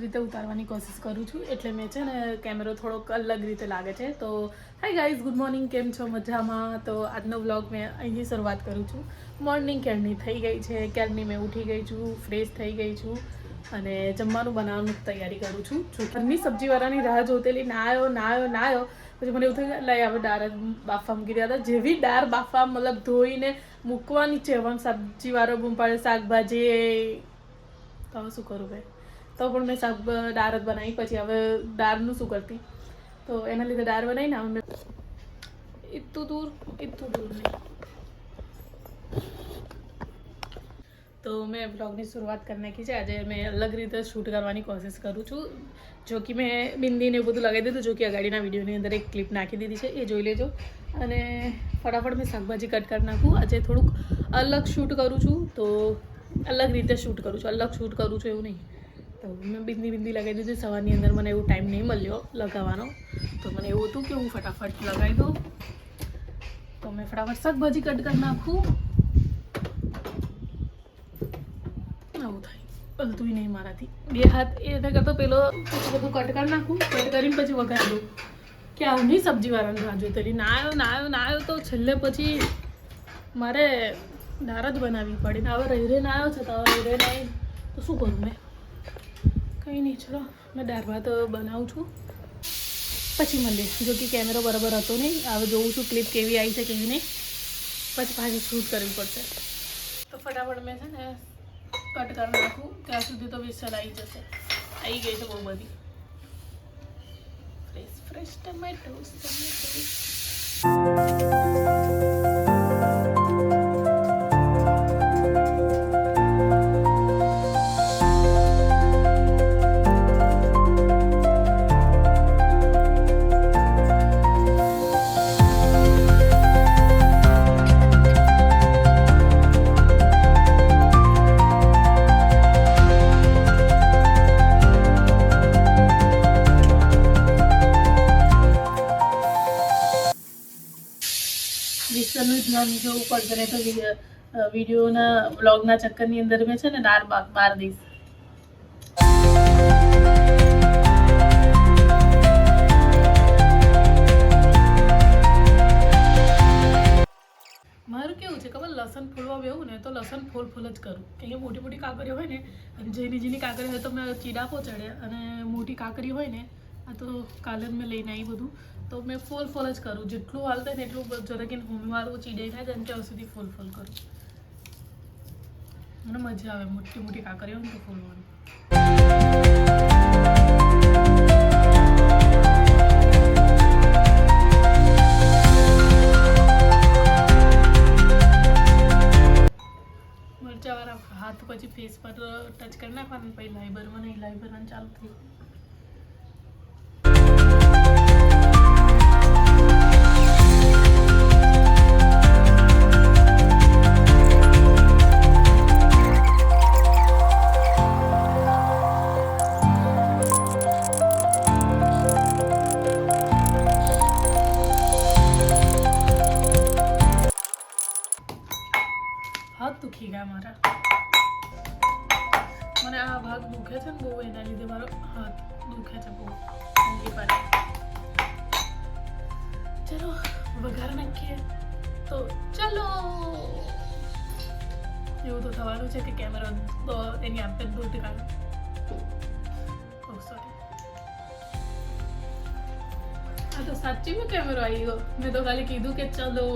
રીતે ઉતારવાની કોશિશ કરું છું, એટલે મેં છે ને કેમેરો થોડોક અલગ રીતે લાગે છે. તો હાય ગાઈઝ, ગુડ મોર્નિંગ, કેમ છો? મજામાં? તો આજનો વ્લોગ મેં અહીંથી શરૂઆત કરું છું. મોર્નિંગ ક્યારની થઈ ગઈ છે, ક્યારની મેં ઉઠી ગઈ છું, ફ્રેશ થઈ ગઈ છું અને જમવાનું બનાવવાની તૈયારી કરું છું. ઘરની સબ્જીવાળાની રાહ જોતેલી ના આવ્યો પછી મને એવું થયું લાઈ હવે દાળ બાફવા મૂકી રહ્યા હતા. જેવી દાળ બાફવા મતલબ ધોઈને મૂકવાની છે, પણ સબ્જીવાળો બૂમ પાડે શાકભાજી, તો હવે શું કરું ભાઈ? તો પણ મેં દાળ જ બનાવી. પછી હવે દાળનું શું કરતી, તો એના લીધે દાળ બનાવીને હવે મેં એટલું દૂર નહીં. તો મેં બ્લોગની શરૂઆત કરી નાખી છે. આજે મેં અલગ રીતે શૂટ કરવાની કોશિશ કરું છું. જો કે મેં બિંદીને એવું બધું લગાવી દીધું, જો કે અગાડીના વિડીયોની અંદર એક ક્લિપ નાખી દીધી છે, એ જોઈ લેજો. અને ફટાફટ મેં શાકભાજી કટ કરી નાખું. આજે થોડુંક અલગ શૂટ કરું છું, તો અલગ રીતે શૂટ કરું છું, અલગ શૂટ કરું છું એવું નહીં. તો મેં બિંદી લગાવી દીધી. સવારની અંદર મને એવું ટાઈમ નહીં મળ્યો લગાવવાનો, તો મને એવું હતું કે હું ફટાફટ લગાવી દઉં. તો મેં ફટાફટ શાકભાજી કટ કરી નાખું. આવું થાય, હલતું નહીં મારાથી. બે હાથ એના કરતાં પેલો બધું કટ કરી નાખું, કટ કરીને પછી વઘારી દઉં. કે આવની સબ્જીવાળાની રાહ જોતેલી ના આવ્યો તો છેલ્લે પછી મારે દાળ જ બનાવવી પડી. ને હવે રહી ના આવ્યો છે, તો હવે રહી ના તો શું કરું મેં? કંઈ નહીં, ચલો મેં દાળ ભાત બનાવું છું, પછી મળીએ. જો કે કેમેરો બરાબર હતો નહીં, હવે જોઉં છું ક્લિપ કેવી આવી છે કેવી નહીં, પછી પાછી શૂટ કરવી પડશે. તો ફટાફટ મેં છે ને કટ કરી નાખું, ત્યાં સુધી તો વિસલ આવી જશે. આવી ગઈ છે બહુ બધી. ફ્રેશ ટમેટોસ. વિસલનું ધ્યાન જોવું પડશે ને, તો વિડીયોના વ્લોગના ચક્કરની અંદર મેં છે ને દાળ બાર દઈશ. મારું કેવું છે ખબર, લસણ ફોલવા બેવું ને તો લસણ ફોલ જ કરું. કે મોટી મોટી કાકરીઓ હોય ને, અને જેની કાકરી હોય તો મેં ચીડાપો ચડે, અને મોટી કાકરી હોય ને, આ તો કાલે જ મેં લઈને આવી બધું, તો મેં ફોલ જ કરું. જેટલું હાલતા ને એટલું જરા કે હોમવાળું ચીડાઈ થાય ને ત્યાં સુધી ફોલ કરું. મને મજા આવે મોટી કાકરીઓ ને તો ફોલવાનું. મરચાવાળા હાથ પછી ફેસ પર ટચ કરી નાખવાનું, પછી લાઈ ભરવાનું ચાલુ થઈ. હાથ દુખી ગયા મારા. મને આ ભાગ દુખે છે ને બહુ, એના લીધે મારો હાથ દુખે છે બહુ. ચલો વઘાર નાખીએ. તો ચલો, એવું તો થવાનું છે કે કેમેરો એની આપે દોટ કાઢો. સોરી, આ તો સાચી મેં કેમેરો આવી ગયો. મેં તો ખાલી કીધું કે ચલો,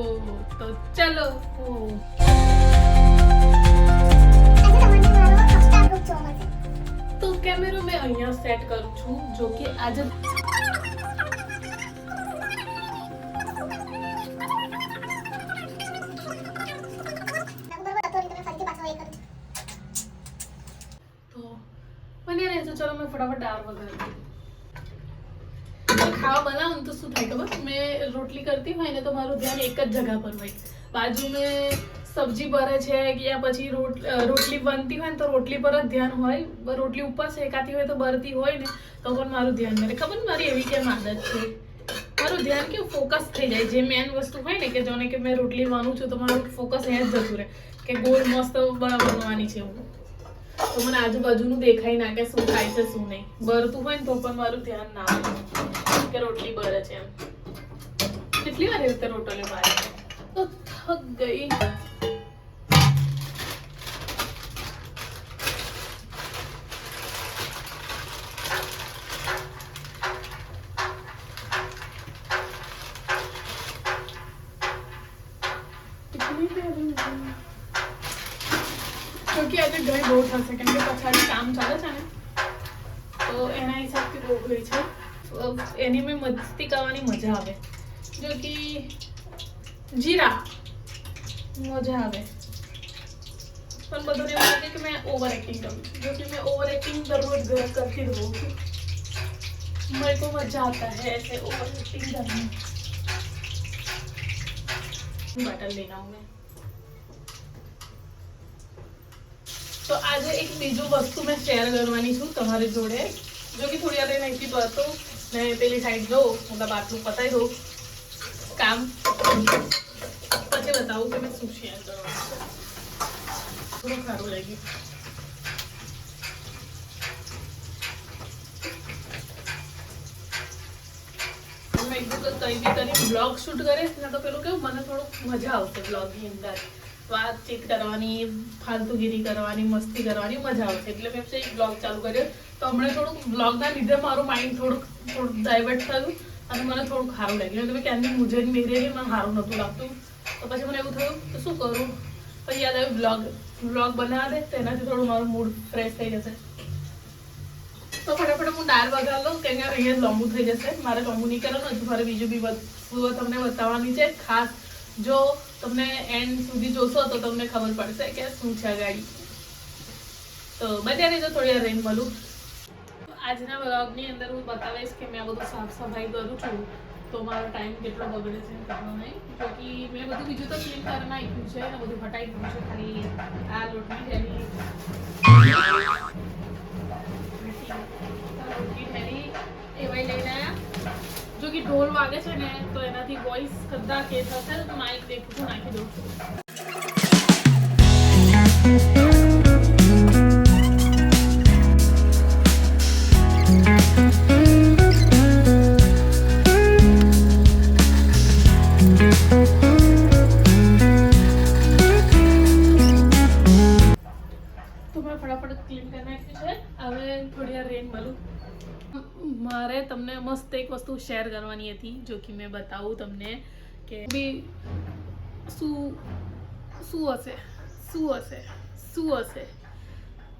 તો ચલો. તો કેમેરો મેં અહીંયા સેટ કરું છું. જો કે આજે તો બની રહેશે. ચલો મેં ફટાફટ દાળ વઘારી દઉં. ખાવા બનાવું તો શું થાય ખબર, મેં રોટલી કરતી હોય ને તો મારું ધ્યાન એક જ જગ્યા પર હોય. બાજુ મેં સબ્જી ભરે છે, યા પછી રોટલી બનતી હોય ને તો રોટલી પર જ ધ્યાન હોય. રોટલી ઉપર શેકાતી હોય તો બળતી હોય ને તો પણ મારું ધ્યાન રહે. ખબર મારી એવી કેમ આદત છે, મારું ધ્યાન કેવું ફોકસ થઈ જાય. જે મેન વસ્તુ હોય ને, કે જાણે કે મેં રોટલી બનું છું તો મારું ફોકસ અહીંયા જ જતું રહે કે ગોળ મસ્ત બનવાની છે એવું. તો મને આજુબાજુનું દેખાઈ ના કે શું થાય છે શું નહીં. બરતું હોય ને તો પણ મારું ધ્યાન ના આવે કે રોટલી બરે છે એમ. કેટલી વાર એવી રીતે રોટલી મારે તો થક ગઈ. क्योंकि આજે ઘરે બહુ થશે કેમ કે પછાડી કામ ચાલે છે ને તો એના હિસાબથી બહુ ગઈ છે. એની મેં મસ્તી કરવાની મજા આવે. જો કે જીરા મજા આવે પણ બધું એવું લાગે કે મેં ઓવર एक्टिंग करूँ. जो कि मैं ओवर एक्टिंग जरूर करती रहूँ. मेरे को मजा आता है ऐसे ओवर एक्टिंग करने. बटन लेना हूँ मैं. तो आज एक बीजू वस्तु मैं शेयर करवानी छूँ तुम्हारे जोड़े. जो कि थोड़ी વાર નહીં તો मैं પેલી સાઈડ જો मतलब આટલું પતાવી દઉં કામ પછી બતાવું કે મેં શું શેર કરવાનું છે. થોડું સારું લાગ્યું. मैं एक तो कहीं भी करी ब्लॉग शूट करे ना तो પેલું કેવું મને થોડું મજા આવશે બ્લોગની અંદર. વાતચીત કરવાની, ફાલતુગીરી કરવાની, મસ્તી કરવાની મજા આવશે એટલે મેં એક બ્લોગ ચાલુ કર્યો. તો હમણાં થોડુંક બ્લોગના લીધે મારું માઇન્ડ થોડુંક ડાયવર્ટ થયું અને મને થોડુંક સારું લાગ્યું. તમે ક્યાંથી મુજે મેરેલી મને સારું નહોતું લાગતું તો પછી મને એવું થયું કે શું કરું. પછી યાદ આવ્યું બ્લોગ બનાવવા દે તો એનાથી થોડું મારું મૂડ ફ્રેશ થઈ જશે. તો ફટાફટ હું દાળ વઘાર લઉં કેમ કે અહીંયા લાંબુ થઈ જશે. મારે લાંબુ નહીં કરવાનું હજુ મારે બીજું બી વસ્તુઓ તમને બતાવવાની છે. ખાસ જો તમને એન્ડ સુધી જોશો તો તમને ખબર પડશે કે શું છે ગાડી. તો બધાને જો થોડી વાર રહીને મળું. આજના વ્લોગની અંદર હું બતાવીશ કે મેં બધું સાફ સફાઈ કરું છું તો મારો ટાઈમ કેટલો બગડે છે કેટલો નહીં. જો કે મેં બધું બીજું તો ક્લીન કરી નાખ્યું છે અને બધું હટાવી દીધું છે. ખાલી આ લોટની થેલી એવાય લઈને આવ્યા. જો કે ઢોલ વાગે છે ને તો એનાથી વોઇસ કદાચ કે થશે તો માઇક દેખું નાખી દઉં છું. તો મેં ફટાફટ ક્લીન કરી નાખ્યું છે. હવે થોડી વાર રેન મળું. મારે તમને મસ્ત એક વસ્તુ શેર કરવાની હતી જો કે મેં બતાવું તમને કે બી શું હશે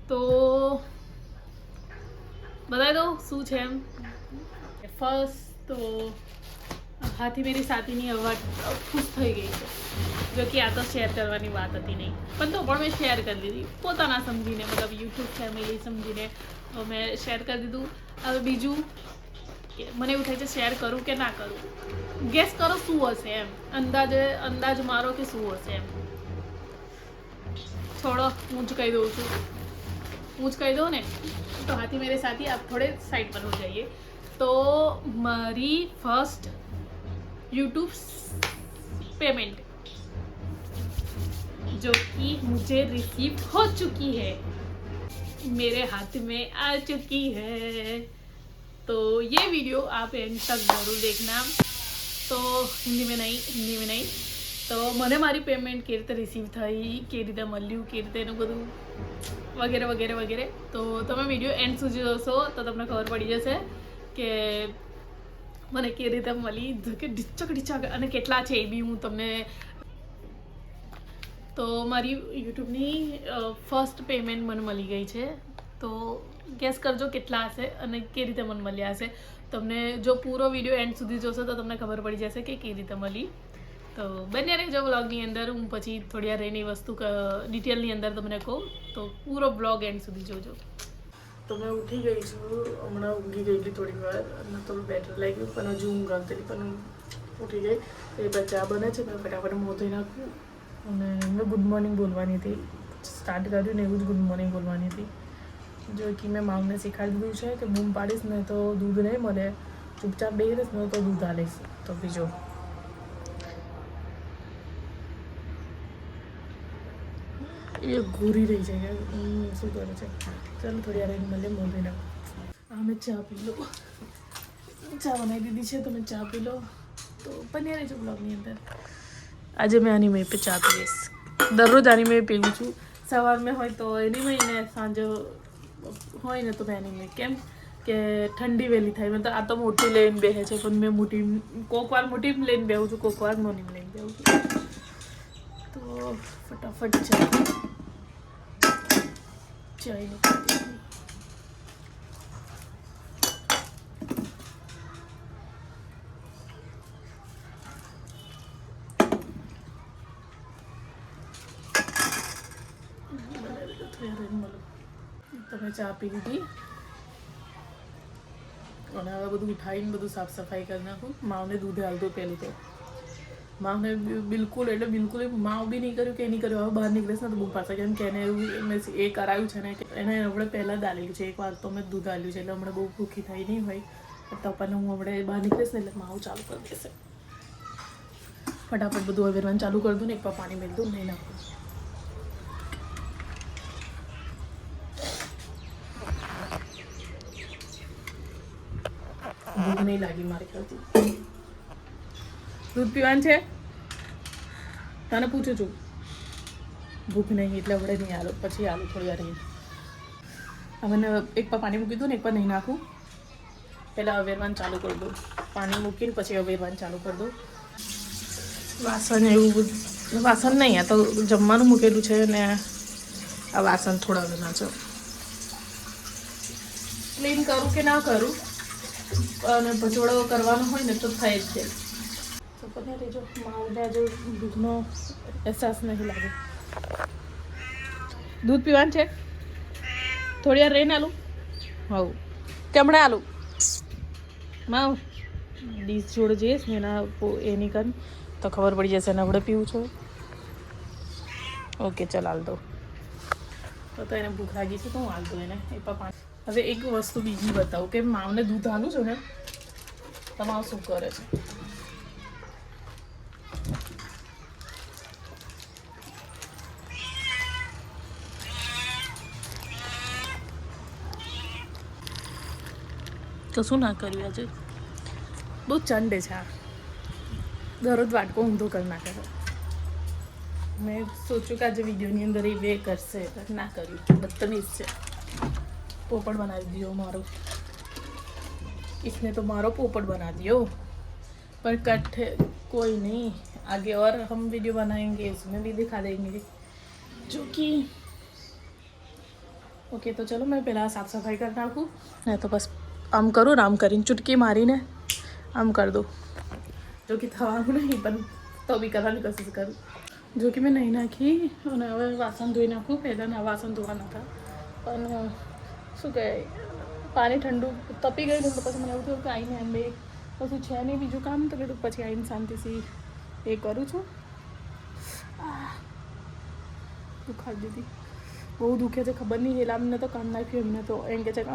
તો બતાવી દો શું છે એમ. ફર્સ્ટ તો હાથી મેરી સાથીની અવાજ ખુશ થઈ ગઈ છે. જો કે આ તો શેર કરવાની વાત હતી નહીં પણ તો પણ મેં શેર કરી દીધી પોતાના સમજીને મતલબ યુટ્યુબ ફેમિલી સમજીને મેં શેર કરી દીધું. હવે બીજું મને એવું થાય છે શેર કરું કે ના કરું. ગેસ કરો શું હશે એમ. અંદાજ મારો કે શું હશે એમ. છોડો હું જ કહી દઉં છું. હું જ કહી દઉં ને તો હાથી મેરે સાથી આપ થોડે साइड पर हो जाइए. तो મારી ફર્સ્ટ यूट्यूब पेमेंट जो कि मुझे रिसीव हो चुकी है, मेरे हाथ में आ चुकी है. तो ये वीडियो आप एंड तक जरूर देखना. तो हिंदी में नहीं तो મને મારી પેમેન્ટ કેવી રીતે રિસીવ થઈ, કેવી રીતે મળ્યું, કેવી રીતે એનું બધું વગેરે વગેરે વગેરે. તો તમે વિડીયો એન્ડ સુધી જોશો તો તમને ખબર પડી જશે કે મને કેવી રીતે મળી, કે ઢીચક અને કેટલા છે એ બી હું તમને. તો મારી યુટ્યુબની ફર્સ્ટ પેમેન્ટ મને મળી ગઈ છે. તો ગેસ કરજો કેટલા હશે અને કેવી રીતે મને મળ્યા હશે. તમને જો પૂરો વિડીયો એન્ડ સુધી જોશો તો તમને ખબર પડી જશે કે કેવી રીતે મળી. તો બને રહેજો વ્લોગની અંદર. હું પછી થોડી વાર એની વસ્તુ ડિટેલની અંદર તમને કહું તો પૂરો બ્લોગ એન્ડ સુધી જોજો. તો મેં ઉઠી ગઈ છું હમણાં. ઊંઘી ગયેલી થોડી વાર અને થોડું બેટર લાગ્યું પણ હજુ ઊંઘ આવતી પણ ઉઠી ગઈ. એ પછી ચા બને છે મેં ફટાફટ મોં ધોઈ નાખું અને મેં ગુડ મોર્નિંગ બોલવાની હતી. સ્ટાર્ટ કર્યું ને એવું જ ગુડ મોર્નિંગ બોલવાની હતી. જો કે મેં મામને શીખવાડી દીધું છે કે બૂમ પાડીશ ને તો દૂધ નહીં મળે, ચૂપચાપ બેસીશ ને તો દૂધ આલીશ. તો બીજો એ ઘૂરી રહી છે કે શું કરે છે. ચાલો થોડી વાર મળે મોઢે ના. અમે ચા પી લો, ચા બનાવી દીધી છે, તમે ચા પી લો તો બન્યા રહેજો બ્લોગની અંદર. આજે મેં આની મેં પે ચા પીશ, દરરોજ આની મેં પીવું છું. સવારમાં હોય તો એની મેં ને સાંજે હોય ને તો મેં એની મેં. કેમ કે ઠંડી વહેલી થાય. મેં તો આ તો મોટી લઈને બેસે છે, પણ મેં મોટી કોક વાર મોટી લઈને બેહું છું, કોક વાર નાની લઈને બેહું છું. તો ફટાફટ ચાય તમે ચા પી લીધી અને હવે બધું ઉઠાવીને બધું સાફ સફાઈ કરી નાખું. માવને દૂધ હાલતું પહેલું તો માવને બિલકુલ એટલે બિલકુલ માવ બી નહીં કર્યું કે નહીં કર્યું. હવે બહાર નીકળે છે ને તો બૂમ પાડશે, કેમ કે એને એવું મેં એ કરાવ્યું છે ને કે એને હમણાં પહેલાં જ આલેલું છે. એક વાર તો મેં દૂધ આલ્યું છે એટલે હમણાં બહુ ભૂખી થઈ નહીં હોય. તો પણ હું હમણાં બહાર નીકળીશ ને એટલે માવ ચાલુ કરી દેશે. ફટાફટ બધું અવેરવાનું ચાલુ કરી દઉં ને એક પર પાણી મેળ દઉં, નહીં નાખું. ભૂખ નહીં લાગી મારે ખ્યાલથી. દૂધ પીવાનું છે તને પૂછું છું. ભૂખ નહીં એટલે વડે નહીં આલો, પછી આલુ થોડી વાર રહીને. હવે એક પર પાણી મૂકી દઉં ને એક પર નહીં નાખું. પહેલાં અવેરવાનું ચાલુ કરી દઉં, પાણી મૂકીને પછી અવેરવાનું ચાલુ કરી દઉં. વાસણ એવું વાસણ નહીં, આ તો જમવાનું મૂકેલું છે ને આ વાસણ થોડા ઘણા છે. ક્લીન કરું કે ના કરું અને ભચોડો કરવાનો હોય ને તો થઈ જ જાય. તો પણ રેજો માવને આજે દૂધનો અહેસાસ નહીં લાગે. દૂધ પીવાનું છે થોડી વાર રહીને આલું. હવ કેમણે આલું માવ ડીશ જોડે જઈશ ને એના એની કર તો ખબર પડી જશે ને આપણે પીવું છું. ઓકે ચાલ હાલ દો. તો એને ભૂખ લાગી છે તો હું હાલ દઉં એને એ પણ. હવે એક વસ્તુ બીજી બતાવું કે માવને દૂધ હાલું છું ને તો માવ શું કરે છે. કશું ના કર્યું આજે, બહુ ચંડે છે આ. દરરોજ વાટકો ઊંધો કરી નાખે છે. મેં સોચ્યું કે આજે વિડીયોની અંદર એ વે કરશે પણ ના કર્યું. બદતમીઝ છે. પોપટ બનાવી दियो मारो, इसने तो मारो पोपट बना दियो. पर कट कोई नहीं, आगे और हम वीडियो बनाएंगे उसमें भी दिखा देंगे जो कि ओके. तो चलो मैं पहला साफ सफाई कर नाखूँ नहीं तो बस आम करूँ ने आम કરીને ચૂટકી મારીને આમ કરી દઉં. જો કે થવાનું નહીં પણ તો બી કરવાની કોશિશ કરું. જો કે મેં નહીં નાખી અને હવે વાસણ ધોઈ નાખું. પહેલાં ના વાસણ ધોવાના હતા પણ શું કહે પાણી ઠંડુ તપી ગયું ને તો પછી મને એવું થયું કે આવીને એમ બે કશું છે નહીં બીજું કામ તો કીધું પછી આવીને શાંતિથી એ કરું છું. દુખાડી દીધી, બહુ દુખે છે ખબર નહીં. હેલા અમને તો કાઢ નાખ્યું એમને તો એમ કે છે કે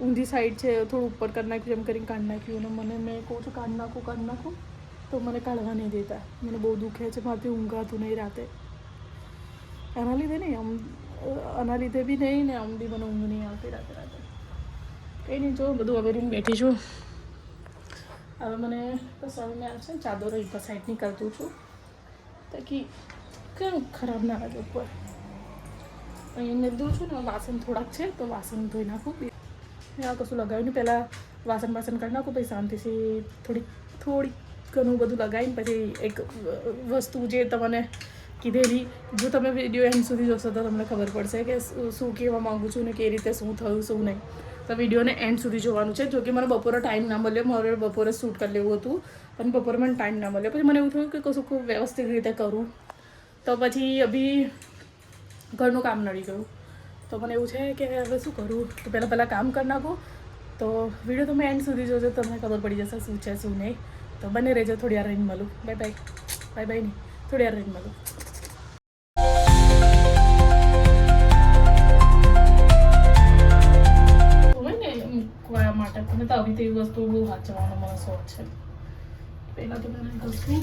ઊંધી સાઈડ છે થોડું ઉપર કરી નાખ્યું એમ કરીને કાઢ નાખ્યું. અને મને મેં કહું છું કાઢ નાખું તો મને કાઢવા નહીં દેતા. મને બહુ દુખે છે, મારાથી ઊંઘાતું નહીં રાતે. એના લીધે નહીં આના લીધે બી નહીં ને આમ બી મને ઊંઘ નહીં આવતી રાતે. કંઈ નહીં જો બધું અવેરીને બેઠી છું. હવે મને બસ હવે મેં છે ચાદરો એક સાઈડની કરતું છું તાકી કેમ ખરાબ ના લાગે ઉપર. અહીંયા દઉં છું ને વાસણ થોડાક છે તો વાસણ ધોઈ નાખું. આ કશું લગાવ્યું નહીં, પહેલાં વાસણ કરી નાખું પછી શાંતિથી થોડી ઘણું બધું લગાવીને પછી એક વસ્તુ જે તમને કીધેલી, જો તમે વિડીયો એન્ડ સુધી જોશો તો તમને ખબર પડશે કે શું કહેવા માગું છું ને કઈ રીતે શું થયું શું નહીં. તો વિડીયોને એન્ડ સુધી જોવાનું છે. જો કે મને બપોરે ટાઈમ ના મળ્યો, મારે બપોરે શૂટ કરી લેવું હતું પણ બપોરે મને ટાઈમ ના મળ્યો. પછી મને એવું થયું કે કશું ખૂબ વ્યવસ્થિત રીતે કરું તો પછી અભી ઘરનું કામ નડી ગયું. તો મને એવું છે કે હવે શું કરું તો પહેલાં કામ કરી નાખું. તો વિડીયો તમે એન્ડ સુધી જોજો તમને ખબર પડી જશે શું છે શું નહીં. તો બને રહેજો, થોડી વાર રહીને મળું. બાય બાય નહીં, થોડી વાર રહીને મળું. માટે તમે તો આવી તેવી વસ્તુ બહુ વાંચવાનો મને શોખ છે. પહેલાં તો મને કશું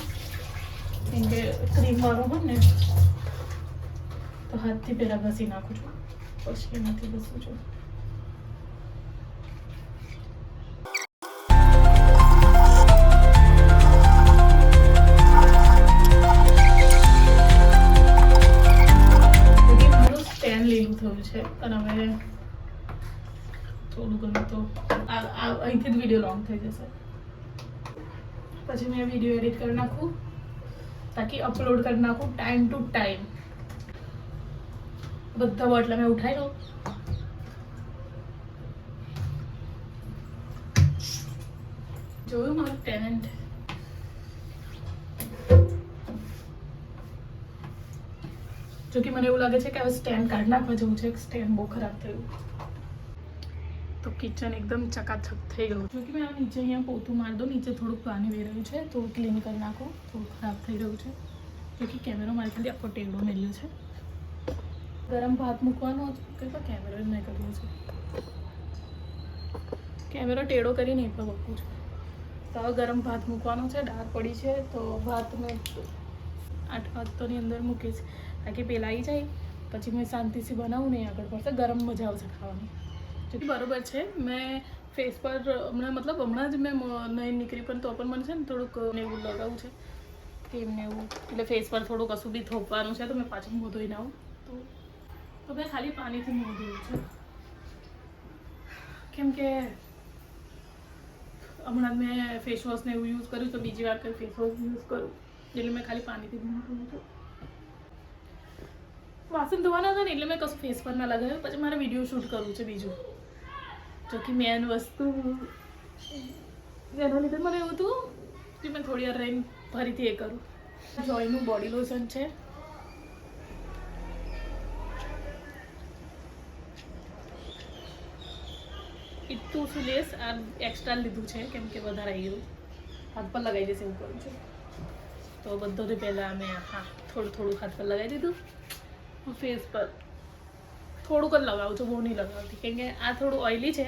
કેમ કે ક્રીમવાળો હોય ને તો હાથથી પહેલાં ઘસી નાખું છું, પછી એનાથી ઘસું છું. લીલું થયું છે અને હવે થોડું ઘણું તો અહીંથી જ વિડીયો લોંગ થઈ જશે. પછી મેં વિડીયો એડિટ કરી નાખું તાકી અપલોડ કરી નાખું ટાઈમ ટુ ટાઈમ. બધા બોટલા મેં ઉઠાવી દઉં. જોયું મારું ટેલેન્ટ. જો કે મને એવું લાગે છે કે હવે સ્ટેન્ડ કાઢી નાખવા જેવું છે. સ્ટેન્ડ બહુ ખરાબ થયું. તો કિચન એકદમ ચકાચક થઈ ગયું. જો કે મેં નીચે અહીંયા પોતું મારી દઉં. નીચે થોડુંક પાણી વહી રહ્યું છે, થોડું ક્લીન કરી નાખો. થોડું ખરાબ થઈ રહ્યું છે. જો કે કેમેરો મારી ખાલી આખો ટેડો મેલ્યો છે. ગરમ ભાત મૂકવાનો કેટલો કેમેરો મેં કર્યો છે. કેમેરો ટેડો કરીને એટલો મૂકું છું. તો હવે ગરમ ભાત મૂકવાનો છે. દાળ પડી છે તો ભાત મેં 8 વાગ્યાની અંદર મૂકીશ તાકી પેલા આવી જાય. પછી મેં શાંતિથી બનાવું નહીં આગળ પડશે. ગરમ મજા આવશે ખાવાની. જેથી બરાબર છે. મેં ફેસ પર હમણાં જ મેં નહીં નીકળી પણ તો પણ મને છે ને થોડુંક એવું લગાવવું છે કે એમને એવું એટલે ફેસ પર થોડું કશું બી થોપવાનું છે. તો મેં પાછું મોં ધોઈને આવું તો મેં ખાલી પાણીથી મોં ધોયું છે કેમ કે હમણાં મેં ફેસ વોશને એવું યુઝ કર્યું તો બીજી વાર કંઈ ફેસ વોશ યુઝ કરું એટલે મેં ખાલી પાણીથી મોં ધોયું છું. વાસણ ધોવાના હતા ને એટલે મેં કશું ફેસ પર ના લગાવ્યું. પછી મારે વિડીયો શૂટ કરવું છે બીજું. જો કે મેન વસ્તુ એના લીધે મને એવું હતું કે મેં થોડી વાર રહીને ફરીથી એ કરું. જોયનું બોડી લોશન છે. ઇતું શું લેસ આ એક્સ્ટ્રા લીધું છે કેમ કે વધારે આવી ગયું. હાથ પર લગાવી દેશે એવું કરું છું. તો બધોથી પહેલાં મેં થોડું હાથ પર લગાવી દીધું. ફેસ પર થોડુંક જ લગાવું છું, બહુ નહીં લગાવતી કેમ કે આ થોડું ઓઇલી છે.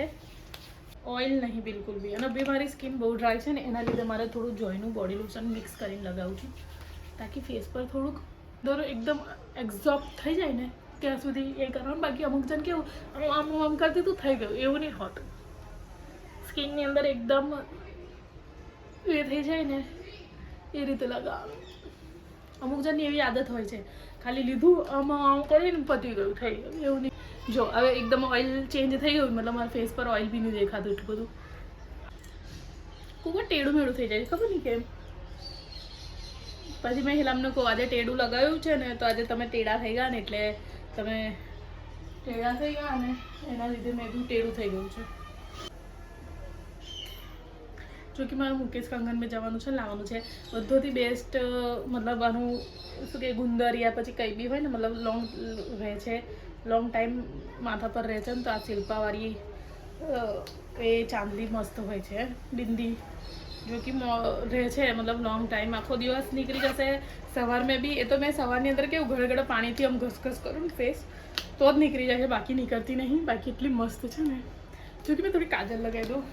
ઓઇલ નહીં બિલકુલ બી. અને બી મારી સ્કિન બહુ ડ્રાય છે ને એના લીધે મારે થોડું જોઈનું બોડી લોશન મિક્સ કરીને લગાવું છું તાકી ફેસ પર થોડુંક એકદમ એક્ઝોર્બ થઈ જાય ને ત્યાં સુધી એ કરવાનું. બાકી અમુક જણ કેવું આમ કરતી તું થઈ ગયું એવું નહીં હોતું. સ્કિનની અંદર એકદમ એ થઈ જાય ને એ રીતે લગાવવાનું. અમુક જણની એવી આદત હોય છે ખાલી લીધું આમ કરીને પતી ગયું થઈ ગયું એવું નહીં. જો હવે એકદમ ઓઇલ ચેન્જ થઈ ગયું મતલબ મારા ફેસ પર ઓઇલ બી નહીં દેખાતું એટલું બધું. ખૂબ ટેડું મેળું થઈ જાય ખબર નહીં કેમ. પછી મેં હિલામને કહું આજે ટેડું લગાવ્યું છે ને તો આજે તમે ટેડા થઈ ગયા ને એટલે તમે ટેડા થઈ ગયા ને એના લીધે મેં બી ટેડું થઈ ગયું છે. જો કે મારે મુકેશ કંગનમાં જવાનું છે, લાવવાનું છે બધોથી બેસ્ટ મતલબ આનું શું કે ગુંદર યા પછી કંઈ બી હોય ને મતલબ લોંગ રહે છે, લોંગ ટાઈમ માથા પર રહે છે ને તો આ શિલ્પાવાળી એ ચાંદલી મસ્ત હોય છે બિંદી. જો કે રહે છે મતલબ લોંગ ટાઈમ આખો દિવસ નીકળી જશે. સવાર મેં બી એ તો મેં સવારની અંદર કેવું ઘડે પાણીથી આમ ઘસઘસ કરું ને ફેસ તો જ નીકળી જાય છે, બાકી નીકળતી નહીં. બાકી એટલી મસ્ત છે ને. જો કે મેં થોડી કાજલ લગાવી દઉં.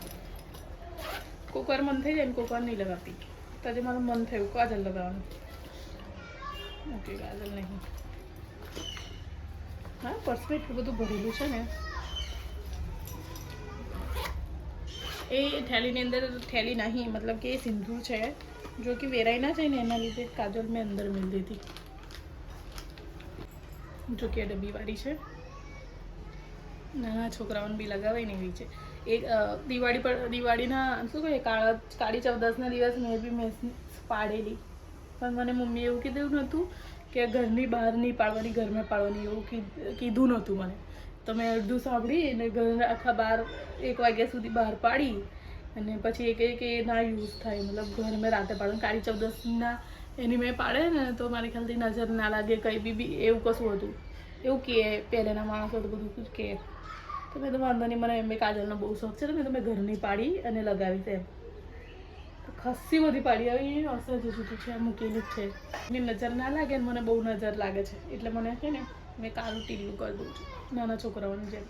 કોક વાર મન થઈ જાય ને કોક વાર નહીં લગાવતી. તો આજે મારું મન થયું કાજલ લગાવવાનું. ઓકે કાજલ નહીં. હા પર્સમાં એટલું બધું ભરેલું છે ને. એ થેલીની અંદર થેલી નહીં મતલબ કે એ સિંદૂર છે. જો કે વેરાઈ ના જાય ને એના લીધે કાજલ મેં અંદર મિલ દીધી. જો કે આ ડબ્બીવાળી છે. નાના છોકરાઓને બી લગાવાય ને એવી છે. એક દિવાળીના શું કહે કાળી ચૌદસના દિવસ મેં પાડેલી પણ મને મમ્મીએ એવું કીધું નહોતું કે ઘરની બહાર નહીં પાડવાની ઘરમાં પાડવાની એવું કીધું નહોતું મને. તો મેં અડધું સાંભળી અને ઘર આખા 1 વાગ્યા સુધી બહાર પાડી અને પછી એ કહે કે ના યુઝ થાય મતલબ ઘર મેં રાતે પાડવાનું. કાળી ચૌદસના એની મેં પાડે ને તો મારી ખ્યાલથી નજર ના લાગે કંઈ બી એવું કશું હતું એવું કે પહેલાંના માણસો તો બધું કે. તો મેં તો વાંધો નહીં મને એમ કાજલનો બહુ શોખ છે તો મેં ઘરની પાડી અને લગાવી છે. તો ખાસી બધી પાડી આવી અસર જુદી છે મૂકેલી જ છે. એની નજર ના લાગે ને મને બહુ નજર લાગે છે એટલે મને છે ને મેં કાળું ટીલું કરી દઉં છું નાના છોકરાઓની જેમ.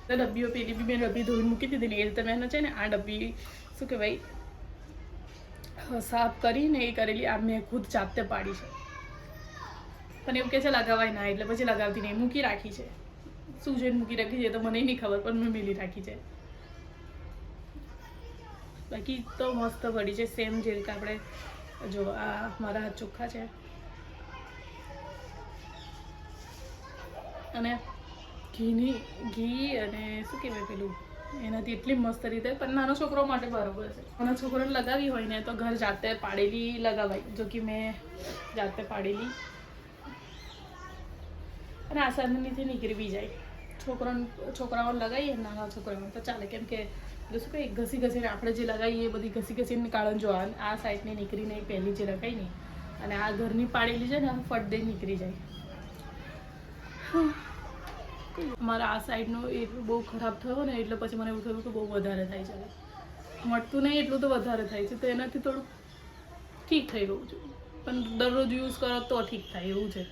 તો ડબ્બીઓ પેલી બી મેં ડબ્બી ધોઈને મૂકી દીધી ને એ રીતે મેં છે ને આ ડબ્બી શું કહેવાય સાફ કરીને એ કરેલી આ મેં ખુદ જાતે પાડી છે. પણ એવું કે છે લગાવાય ના, એટલે પછી લગાવતી નહીં, મૂકી રાખી છે. શું જોઈને મૂકી રાખી છે તો મને નહીં ખબર, પણ મેં મેલી રાખી છે. બાકી તો મસ્ત પડી છે, સેમ જે રીતે આપણે જો આ મારા હાથ ચોખ્ખા છે અને ઘી અને શું કહેવાય પેલું એનાથી એટલી મસ્ત રીતે, પણ નાનો છોકરો માટે બરાબર છે. નાનો છોકરોને લગાવી હોય ને તો ઘર જાતે પાડેલી લગાવાય, જો કે મેં જાતે પાડેલી અને આસાનીથી નીકળી બી જાય. છોકરાઓને લગાવીએ નાના છોકરાઓને તો ચાલે, કેમ કે શું કંઈ ઘસીને આપણે જે લગાવીએ એ બધી ઘસીને કાળણ જોવા, આ સાઈડની નીકળીને પહેલી જે લગાવી ને અને આ ઘરની પાડેલી છે ને ફટ દે નીકળી જાય. મારા આ સાઈડનો એ બહુ ખરાબ થયો ને એટલે પછી મને એવું થયું કે બહુ વધારે થાય છે, મળતું નહીં એટલું તો વધારે થાય છે, તો એનાથી થોડુંક ઠીક થઈ રહ્યું છે. પણ દરરોજ યુઝ કરો તો ઠીક થાય એવું છે.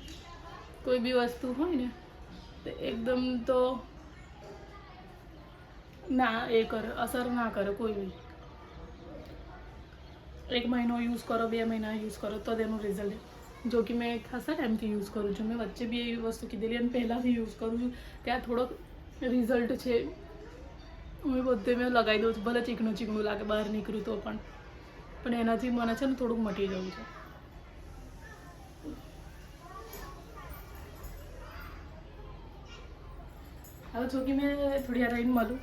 કોઈ બી વસ્તુ હોય ને તો એકદમ તો ના એ કરે અસર ના કરે. કોઈ બી 1 મહિનો યુઝ કરો, 2 મહિના યુઝ કરો તો તેનું રિઝલ્ટ, જો કે મેં ખાસા ટાઈમથી યુઝ કરું છું. મેં વચ્ચે બી એવી વસ્તુ કીધેલી અને પહેલાંથી યુઝ કરું છું ત્યાં થોડોક રિઝલ્ટ છે. હું બધે મેં લગાવી દઉં છું, ભલે ચીકણું લાગે બહાર નીકળ્યું તો પણ એનાથી મને છે ને થોડુંક મટી જવું છે. હવે જો કે મેં થોડી વાર રહીને મળું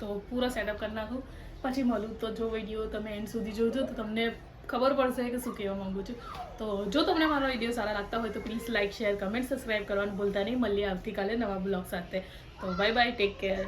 તો પૂરા સેટઅપ કરી નાખું, પછી મળું. તો જો વિડીયો તમે એન્ડ સુધી જોજો તો તમને ખબર પડશે કે શું કહેવા માંગુ છું. તો જો તમને મારો વિડીયો સારા લાગતા હોય તો please like, share, comment, subscribe કરવાનું ભૂલતા નહીં. મળીએ આવતીકાલે નવા બ્લોગ સાથે. તો બાય બાય, ટેક કેર.